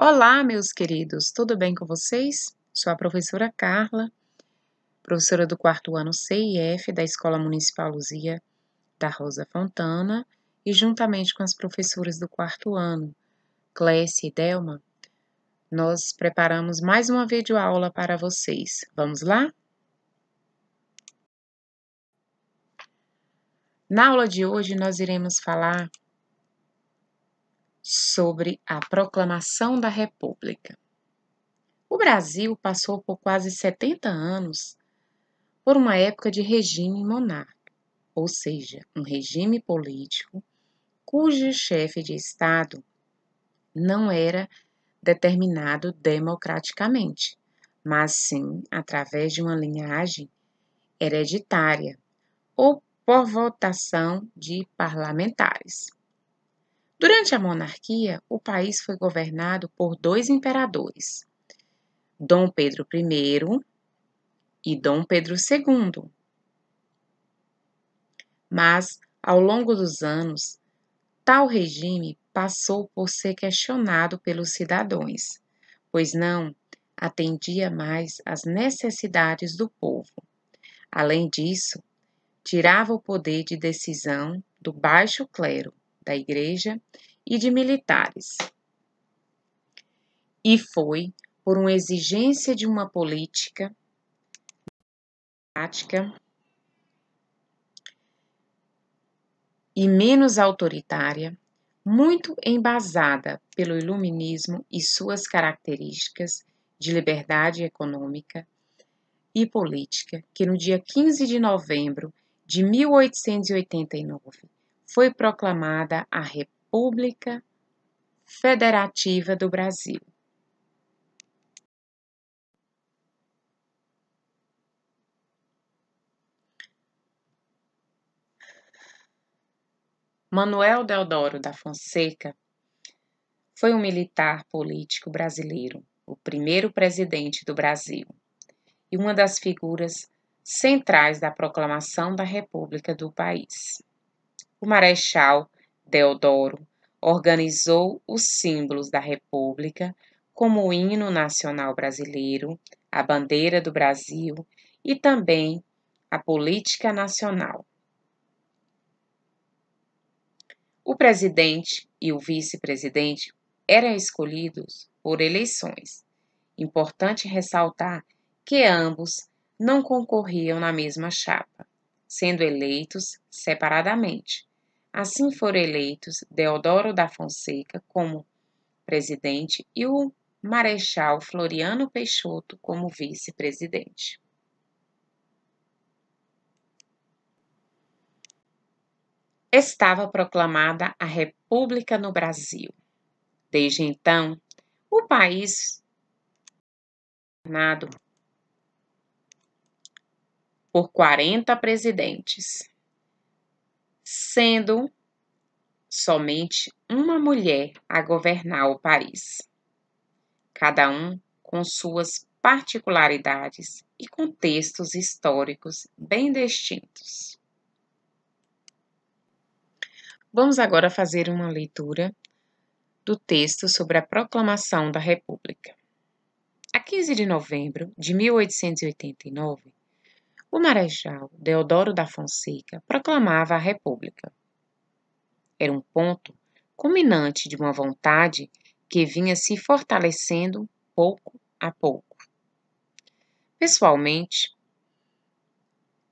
Olá, meus queridos, tudo bem com vocês? Sou a professora Carla, professora do quarto ano C e F da Escola Municipal Luzia da Rosa Fontana e juntamente com as professoras do quarto ano, Clécia e Delma, nós preparamos mais uma videoaula para vocês. Vamos lá? Na aula de hoje nós iremos falar sobre a Proclamação da República. O Brasil passou por quase 70 anos por uma época de regime monárquico, ou seja, um regime político cujo chefe de Estado não era determinado democraticamente, mas sim através de uma linhagem hereditária ou por votação de parlamentares. Durante a monarquia, o país foi governado por dois imperadores, Dom Pedro I e Dom Pedro II. Mas, ao longo dos anos, tal regime passou por ser questionado pelos cidadãos, pois não atendia mais às necessidades do povo. Além disso, tirava o poder de decisão do baixo clero, da igreja e de militares. E foi por uma exigência de uma política prática e menos autoritária, muito embasada pelo iluminismo e suas características de liberdade econômica e política, que no dia 15 de novembro de 1889 foi proclamada a República Federativa do Brasil. Manuel Deodoro da Fonseca foi um militar político brasileiro, o primeiro presidente do Brasil, e uma das figuras centrais da proclamação da República do país. O Marechal Deodoro organizou os símbolos da República, como o hino nacional brasileiro, a bandeira do Brasil e também a política nacional. O presidente e o vice-presidente eram escolhidos por eleições. Importante ressaltar que ambos não concorriam na mesma chapa, sendo eleitos separadamente. Assim foram eleitos Deodoro da Fonseca como presidente e o Marechal Floriano Peixoto como vice-presidente. Estava proclamada a República no Brasil. Desde então, o país governado por 40 presidentes, sendo somente uma mulher a governar o país, cada um com suas particularidades e contextos históricos bem distintos. Vamos agora fazer uma leitura do texto sobre a Proclamação da República. A 15 de novembro de 1889, o Marechal Deodoro da Fonseca proclamava a República. Era um ponto culminante de uma vontade que vinha se fortalecendo pouco a pouco. Pessoalmente,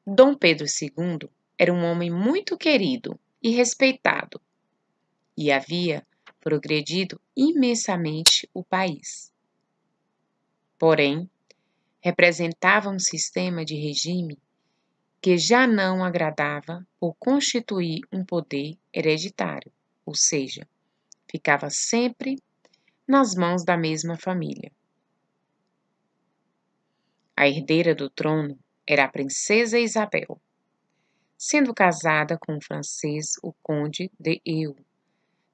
Dom Pedro II era um homem muito querido e respeitado, e havia progredido imensamente o país. Porém, representava um sistema de regime que já não agradava por constituir um poder hereditário, ou seja, ficava sempre nas mãos da mesma família. A herdeira do trono era a princesa Isabel, sendo casada com o francês, o conde de Eu.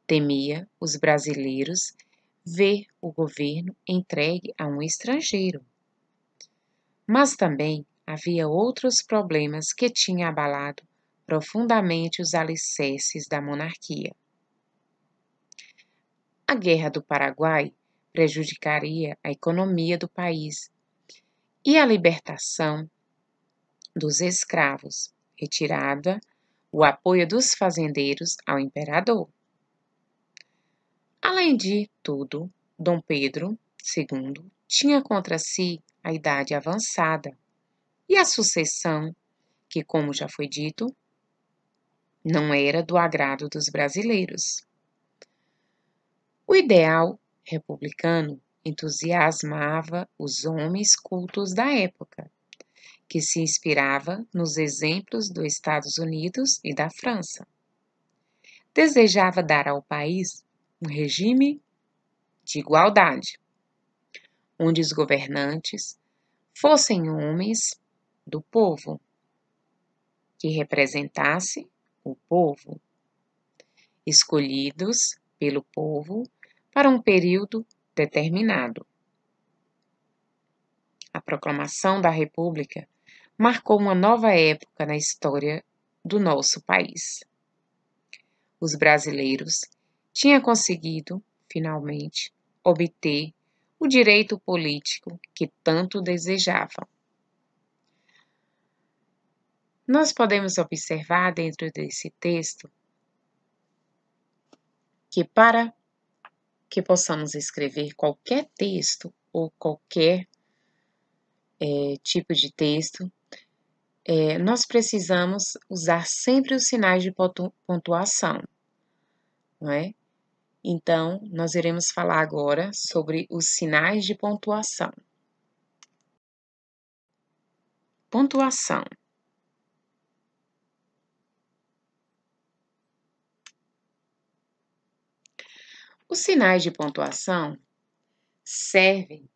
Temia os brasileiros ver o governo entregue a um estrangeiro. Mas também havia outros problemas que tinham abalado profundamente os alicerces da monarquia. A Guerra do Paraguai prejudicaria a economia do país, e a libertação dos escravos, retirada o apoio dos fazendeiros ao imperador. Além de tudo, Dom Pedro II tinha contra si a idade avançada e a sucessão, que, como já foi dito, não era do agrado dos brasileiros. O ideal republicano entusiasmava os homens cultos da época, que se inspirava nos exemplos dos Estados Unidos e da França. Desejava dar ao país um regime de igualdade, onde os governantes fossem homens do povo, que representasse o povo, escolhidos pelo povo para um período determinado. A proclamação da República marcou uma nova época na história do nosso país. Os brasileiros tinham conseguido, finalmente, obter o direito político que tanto desejavam. Nós podemos observar dentro desse texto que para que possamos escrever qualquer texto ou qualquer tipo de texto, nós precisamos usar sempre os sinais de pontuação, não é? Então, nós iremos falar agora sobre os sinais de pontuação. Pontuação. Os sinais de pontuação servem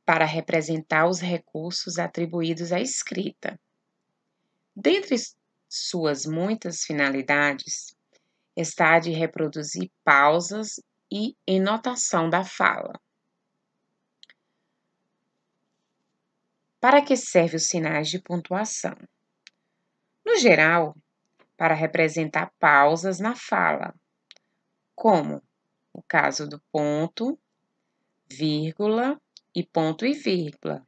para representar os recursos atribuídos à escrita. Dentre suas muitas finalidades, está a de reproduzir pausas e enotação da fala. Para que servem os sinais de pontuação? No geral, para representar pausas na fala, como o caso do ponto, vírgula e ponto e vírgula,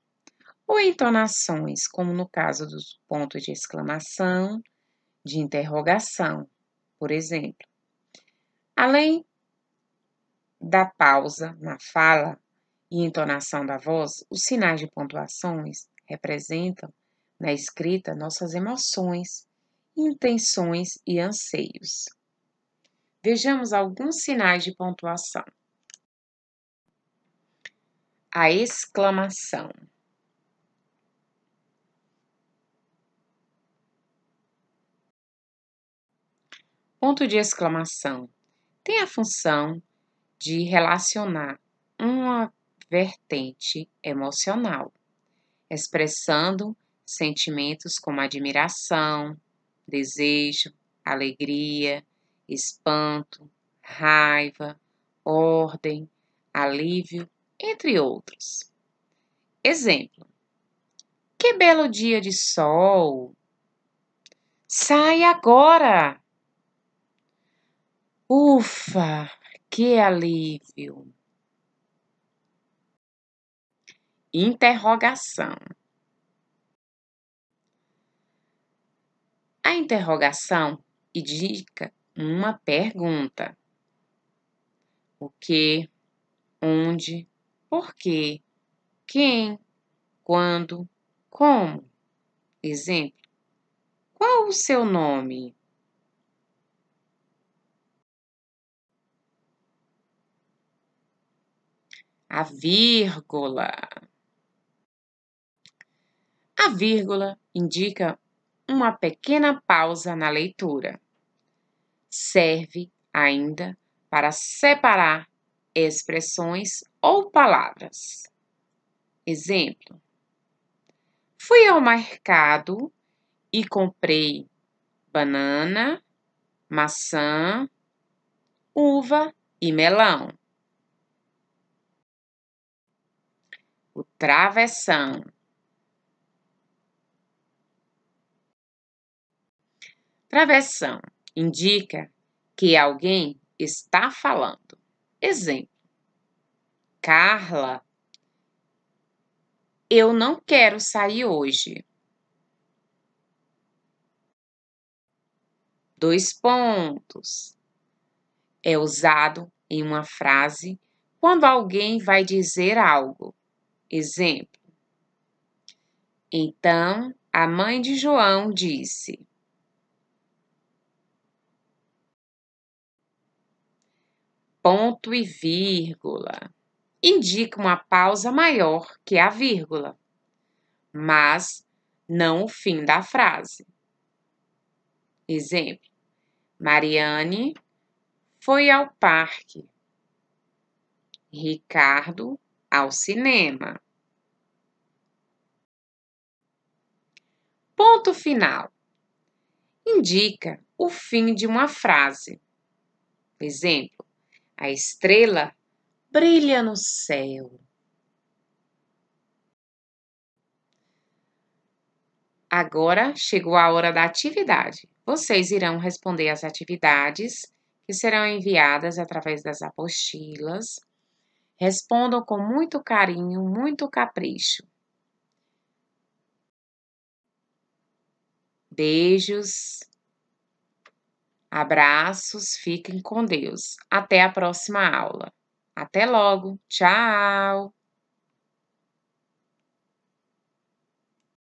ou entonações, como no caso dos pontos de exclamação, de interrogação, por exemplo. Além da pausa na fala e entonação da voz, os sinais de pontuações representam na escrita nossas emoções, intenções e anseios. Vejamos alguns sinais de pontuação. A exclamação. Ponto de exclamação tem a função de relacionar uma vertente emocional, expressando sentimentos como admiração, desejo, alegria, espanto, raiva, ordem, alívio, entre outros. Exemplo: que belo dia de sol! Sai agora! Ufa, que alívio! Interrogação. A interrogação indica uma pergunta. O que, onde, por quê, quem, quando, como. Exemplo: qual o seu nome? A vírgula. A vírgula indica uma pequena pausa na leitura. Serve ainda para separar expressões ou palavras. Exemplo: fui ao mercado e comprei banana, maçã, uva e melão. O travessão. Travessão indica que alguém está falando. Exemplo: Carla, eu não quero sair hoje. Dois pontos. É usado em uma frase quando alguém vai dizer algo. Exemplo: então, a mãe de João disse. Ponto e vírgula. Indica uma pausa maior que a vírgula, mas não o fim da frase. Exemplo: Mariane foi ao parque. Ricardo ao cinema. Ponto final. Indica o fim de uma frase. Exemplo: a estrela brilha no céu. Agora chegou a hora da atividade. Vocês irão responder as atividades que serão enviadas através das apostilas. Respondam com muito carinho, muito capricho. Beijos, abraços, fiquem com Deus. Até a próxima aula. Até logo. Tchau!